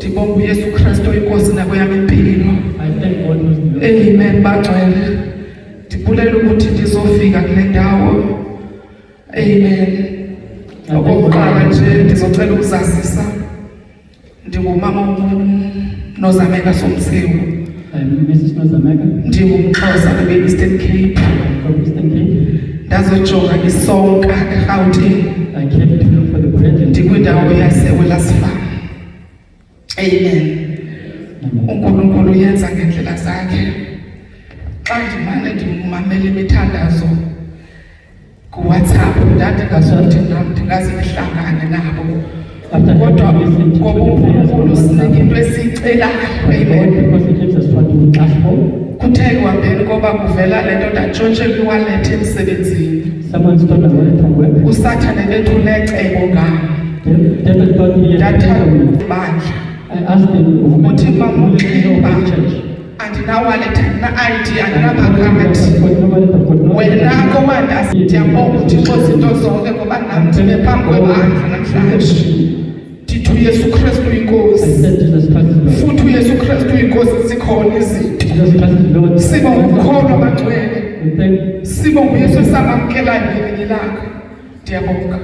ndibonga uYesu Kristu inkosi nakweyam impilo. I thank God who's the Lord. Amen bagcwele. Ndibulela ukuthi ndizofika kule ndawo. Amen. Okokuqala nje ndizocela ukuzazisa. Ndingumama Nozameka Somtsewu. I'm Mrs. Nozameka. Ndingumxhosa kwi Eastern Cape. From Eastern Cape. Ndazojonga isonka eGauteng. I came to look for the bread. Ndikwindawo yaseWellasfarm. Amen. uNkulunkulu uyenza ngendlela zakhe. Xa ndimane ndimamela imithandazo ku-WhatsApp ndandingazothi nam ndingazihlangane nabo. Kodwa ngoba uNkulunkulu sinika into esiyicelayo. Kuthe kwambeni ngoba kuvela le nto ndatshontshelwa iwallet emsebenzini. Usathane bethule cebo ngam. Ndathanda bandla. Ukuthi bamuxeba andinawallet andina-ID andinamakhadi. Wena komanda ndiyabonga uThixo zinto zonke ngoba nam ndime phambi kwebandla namhlanje. Ndithi uYesu Kristu inkosi. Futhi uYesu Kristu inkosi zikhona izinto. Sibonga umkhono abagcwele. Sibonga uYesu esamamkelayo ngelinye ilanga. Ndiyabonga.